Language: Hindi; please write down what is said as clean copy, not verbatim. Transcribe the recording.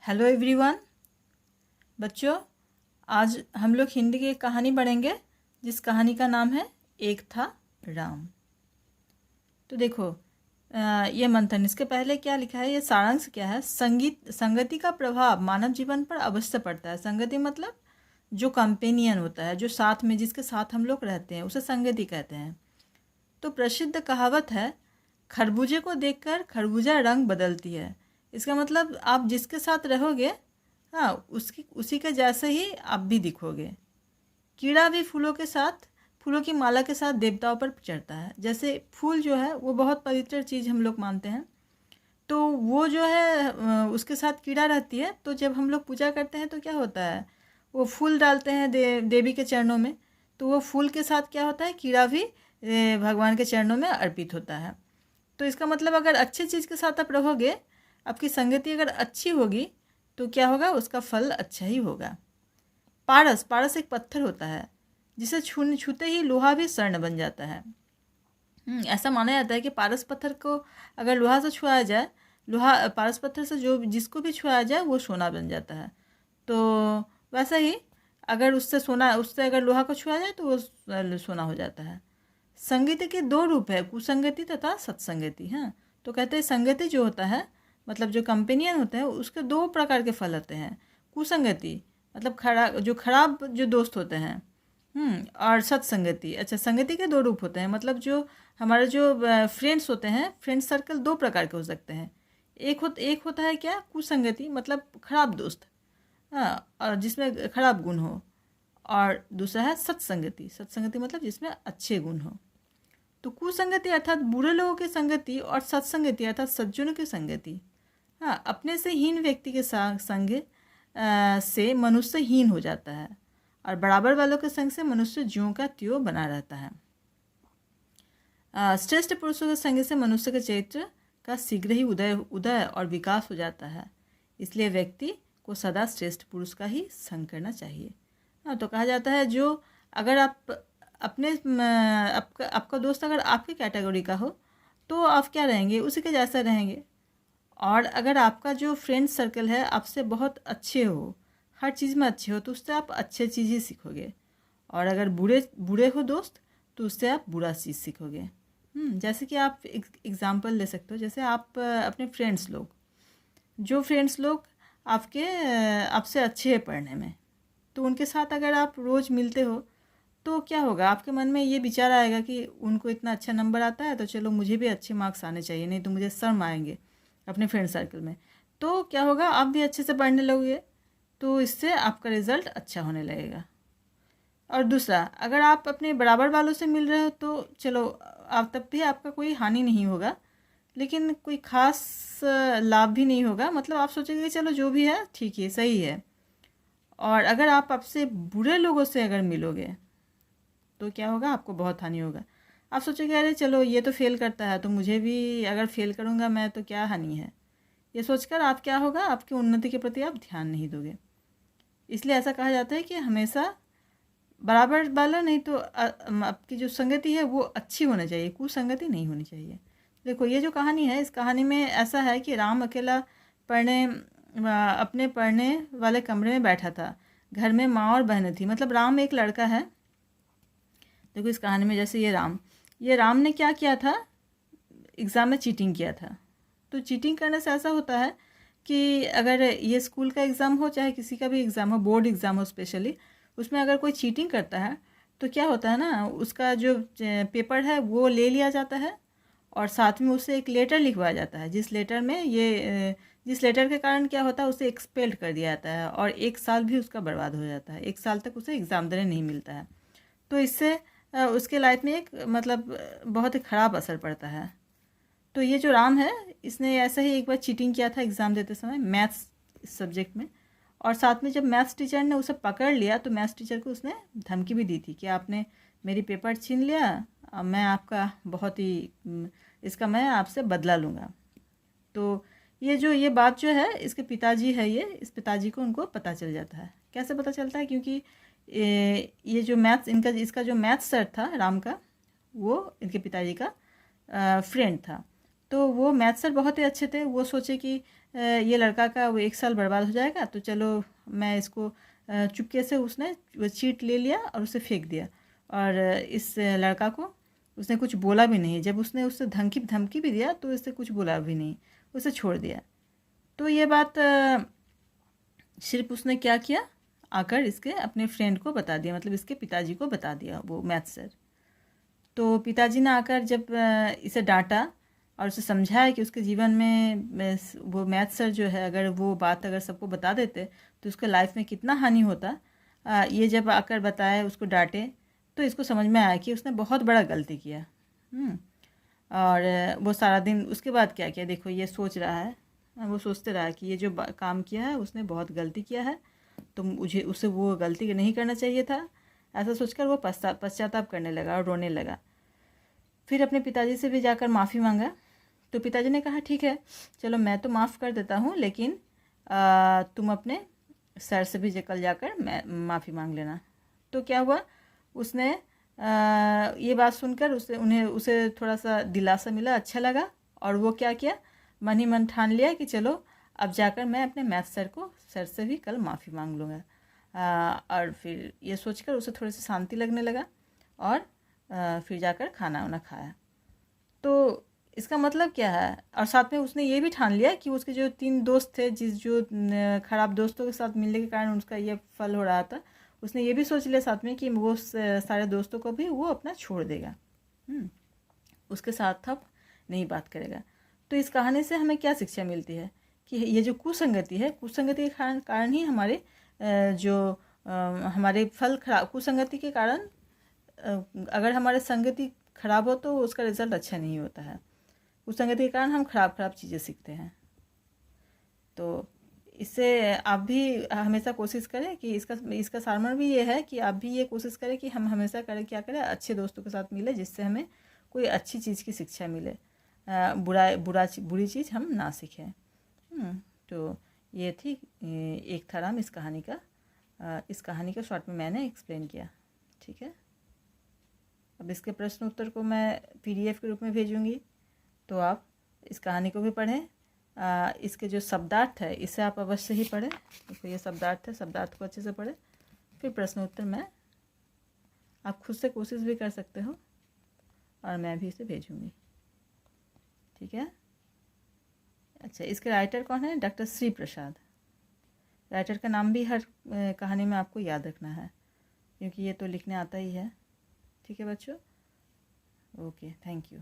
Hello everyone. बच्चों, आज हम लोग हिंदी की एक कहानी पढ़ेंगे जिस कहानी का नाम है एक था राम। तो देखो, ये मंथन, इसके पहले क्या लिखा है, ये सारांश क्या है। संगति का प्रभाव मानव जीवन पर अवश्य पड़ता है। संगति मतलब जो कंपेनियन होता है, जो साथ में, जिसके साथ हम लोग रहते हैं, उसे संगति कहते हैं। तो प्रसिद्ध कहावत है, खरबूजे को देखकर खरबूजा रंग बदलती है। इसका मतलब आप जिसके साथ रहोगे, हाँ, उसकी उसी के जैसे ही आप भी दिखोगे। कीड़ा भी फूलों के साथ, फूलों की माला के साथ देवताओं पर चढ़ता है। जैसे फूल जो है वो बहुत पवित्र चीज़ हम लोग मानते हैं, तो वो जो है उसके साथ कीड़ा रहती है। तो जब हम लोग पूजा करते हैं तो क्या होता है, वो फूल डालते हैं देवी के चरणों में, तो वो फूल के साथ क्या होता है, कीड़ा भी भगवान के चरणों में अर्पित होता है। तो इसका मतलब अगर अच्छी चीज़ के साथ आप रहोगे, आपकी संगति अगर अच्छी होगी, तो क्या होगा, उसका फल अच्छा ही होगा। पारस पारस एक पत्थर होता है जिसे छूते ही लोहा भी स्वर्ण बन जाता है। ऐसा माना जाता है कि पारस पत्थर को अगर लोहा से छुआया जाए, लोहा पारस पत्थर से जो जिसको भी छुआया जाए वो सोना बन जाता है। तो वैसा ही अगर उससे अगर लोहा को छुआ जाए तो वो सोना हो जाता है। संगति के दो रूप है, कुसंगति तथा सत्संगति। हाँ, तो कहते हैं संगति जो होता है, मतलब जो कंपेनियन होते हैं, उसके दो प्रकार के फल होते हैं। कुसंगति मतलब खराब जो दोस्त होते हैं, और सत्संगति। अच्छा, संगति के दो रूप होते हैं, मतलब जो हमारे जो फ्रेंड्स होते हैं, फ्रेंड सर्कल दो प्रकार के हो सकते हैं। एक होता है क्या, कुसंगति, मतलब खराब दोस्त, हाँ, और जिसमें खराब गुण हो। और दूसरा है सत्संगति। सत्संगति मतलब जिसमें अच्छे गुण हो। तो कुसंगति अर्थात बुरे लोगों की संगति, और सत्संगति अर्थात सज्जनों की संगति। हाँ, अपने से हीन व्यक्ति के संग से मनुष्य हीन हो जाता है, और बराबर वालों के संग से मनुष्य ज्यों का त्यों बना रहता है। श्रेष्ठ पुरुषों के संग से मनुष्य के चरित्र का शीघ्र ही उदय और विकास हो जाता है। इसलिए व्यक्ति को सदा श्रेष्ठ पुरुष का ही संग करना चाहिए। हाँ, तो कहा जाता है जो अगर आप अपने आपका दोस्त अगर आपकी कैटेगरी का हो तो आप क्या रहेंगे, उसी के जैसा रहेंगे। और अगर आपका जो फ्रेंड सर्कल है आपसे बहुत अच्छे हो, हर चीज़ में अच्छे हो, तो उससे आप अच्छे चीज़ ही सीखोगे। और अगर बुरे हो दोस्त, तो उससे आप बुरा चीज़ सीखोगे। जैसे कि आप एग्ज़ाम्पल ले सकते हो, जैसे आप अपने फ्रेंड्स लोग आपसे अच्छे हैं पढ़ने में, तो उनके साथ अगर आप रोज़ मिलते हो तो क्या होगा, आपके मन में ये विचार आएगा कि उनको इतना अच्छा नंबर आता है तो चलो मुझे भी अच्छे मार्क्स आने चाहिए, नहीं तो मुझे शर्म आएंगे अपने फ्रेंड सर्कल में। तो क्या होगा, आप भी अच्छे से पढ़ने लगोगे, तो इससे आपका रिज़ल्ट अच्छा होने लगेगा। और दूसरा, अगर आप अपने बराबर वालों से मिल रहे हो तो चलो आप तब भी आपका कोई हानि नहीं होगा, लेकिन कोई ख़ास लाभ भी नहीं होगा। मतलब आप सोचेंगे कि चलो जो भी है ठीक है, सही है। और अगर आप आपसे बुरे लोगों से अगर मिलोगे तो क्या होगा, आपको बहुत हानि होगा। आप सोचेंगे अरे चलो ये तो फेल करता है तो मुझे भी अगर फेल करूँगा मैं तो क्या हानि है, ये सोचकर आप क्या होगा, आपकी उन्नति के प्रति आप ध्यान नहीं दोगे। इसलिए ऐसा कहा जाता है कि हमेशा बराबर वाला नहीं तो आपकी जो संगति है वो अच्छी होनी चाहिए, कुसंगति नहीं होनी चाहिए। देखो, ये जो कहानी है, इस कहानी में ऐसा है कि राम अकेला अपने पढ़ने वाले कमरे में बैठा था। घर में माँ और बहनें थी, मतलब राम एक लड़का है। देखो इस कहानी में, जैसे ये राम ने क्या किया था, एग्ज़ाम में चीटिंग किया था। तो चीटिंग करने से ऐसा होता है कि अगर ये स्कूल का एग्ज़ाम हो चाहे किसी का भी एग्ज़ाम हो, बोर्ड एग्ज़ाम हो स्पेशली, उसमें अगर कोई चीटिंग करता है तो क्या होता है ना, उसका जो पेपर है वो ले लिया जाता है, और साथ में उसे एक लेटर लिखवाया जाता है, जिस लेटर के कारण क्या होता है, उसे एक्सपेल्ड कर दिया जाता है, और 1 साल भी उसका बर्बाद हो जाता है। 1 साल तक उसे एग्ज़ाम देने नहीं मिलता है। तो इससे उसके लाइफ में एक मतलब बहुत ही ख़राब असर पड़ता है। तो ये जो राम है, इसने ऐसा ही एक बार चीटिंग किया था एग्ज़ाम देते समय, मैथ्स सब्जेक्ट में। और साथ में जब मैथ्स टीचर ने उसे पकड़ लिया तो मैथ्स टीचर को उसने धमकी भी दी थी कि आपने मेरी पेपर छीन लिया, अब मैं आपका बहुत ही इसका मैं आपसे बदला लूँगा। तो ये बात जो है, इसके पिताजी है, इस पिताजी को उनको पता चल जाता है। कैसे पता चलता है, क्योंकि ये जो इसका जो मैथ्स सर था राम का, वो इनके पिताजी का फ्रेंड था। तो वो मैथ सर बहुत ही अच्छे थे। वो सोचे कि ये लड़का का वो 1 साल बर्बाद हो जाएगा, तो चलो मैं इसको चुपके से उसने वो चीट ले लिया और उसे फेंक दिया। और इस लड़का को उसने कुछ बोला भी नहीं। जब उसने उससे धमकी भी दिया तो इससे कुछ बोला भी नहीं, उसे छोड़ दिया। तो ये बात सिर्फ उसने क्या किया, आकर इसके अपने फ्रेंड को बता दिया, मतलब इसके पिताजी को बता दिया, वो मैथ सर। तो पिताजी ने आकर जब इसे डांटा और उसे समझाया कि उसके जीवन में वो मैथ सर जो है, अगर वो बात अगर सबको बता देते तो उसके लाइफ में कितना हानि होता, ये जब आकर बताया, उसको डांटे, तो इसको समझ में आया कि उसने बहुत बड़ा गलती किया। और वो सारा दिन उसके बाद क्या किया, देखो ये सोच रहा है, वो सोचते रहा कि ये जो काम किया है उसने बहुत गलती किया है, तो मुझे उसे वो गलती नहीं करना चाहिए था। ऐसा सोचकर वो पश्चाताप करने लगा और रोने लगा। फिर अपने पिताजी से भी जाकर माफ़ी मांगा। तो पिताजी ने कहा ठीक है, चलो मैं तो माफ़ कर देता हूँ, लेकिन तुम अपने सर से भी कल जाकर मैं माफ़ी मांग लेना। तो क्या हुआ, उसने ये बात सुनकर उसे थोड़ा सा दिलासा मिला, अच्छा लगा। और वो क्या किया, मन ही मन ठान लिया कि चलो अब जाकर मैं अपने मैथ सर से भी कल माफ़ी मांग लूँगा। और फिर ये सोचकर उसे थोड़ी सी शांति लगने लगा और फिर जाकर खाना वाना खाया। तो इसका मतलब क्या है, और साथ में उसने ये भी ठान लिया कि उसके जो 3 दोस्त थे, जो ख़राब दोस्तों के साथ मिलने के कारण उसका ये फल हो रहा था, उसने ये भी सोच लिया साथ में कि वो सारे दोस्तों को भी वो अपना छोड़ देगा, उसके साथ अब नहीं बात करेगा। तो इस कहानी से हमें क्या शिक्षा मिलती है कि ये जो कुसंगति है, कुसंगति के कारण ही हमारे हमारे फल खराब, कुसंगति के कारण अगर हमारे संगति खराब हो तो उसका रिज़ल्ट अच्छा नहीं होता है। कुसंगति के कारण हम खराब चीज़ें सीखते हैं। तो इससे आप भी हमेशा कोशिश करें कि इसका सारमर्म भी ये है कि आप भी ये कोशिश करें कि हम हमेशा क्या करें, अच्छे दोस्तों के साथ मिले, जिससे हमें कोई अच्छी चीज़ की शिक्षा मिले, बुरी चीज़ हम ना सीखें। तो ये थी एक था राम, इस कहानी का शॉर्ट में मैंने एक्सप्लेन किया। ठीक है, अब इसके प्रश्न उत्तर को मैं PDF के रूप में भेजूँगी, तो आप इस कहानी को भी पढ़ें। इसके जो शब्दार्थ है इसे आप अवश्य ही पढ़ें। देखो ये शब्दार्थ है, शब्दार्थ को अच्छे से पढ़ें। फिर प्रश्न उत्तर मैं आप खुद से कोशिश भी कर सकते हो और मैं भी इसे भेजूँगी। ठीक है, अच्छा, इसके राइटर कौन है, डॉक्टर श्री प्रसाद। राइटर का नाम भी हर कहानी में आपको याद रखना है, क्योंकि ये तो लिखने आता ही है। ठीक है बच्चों, ओके, थैंक यू।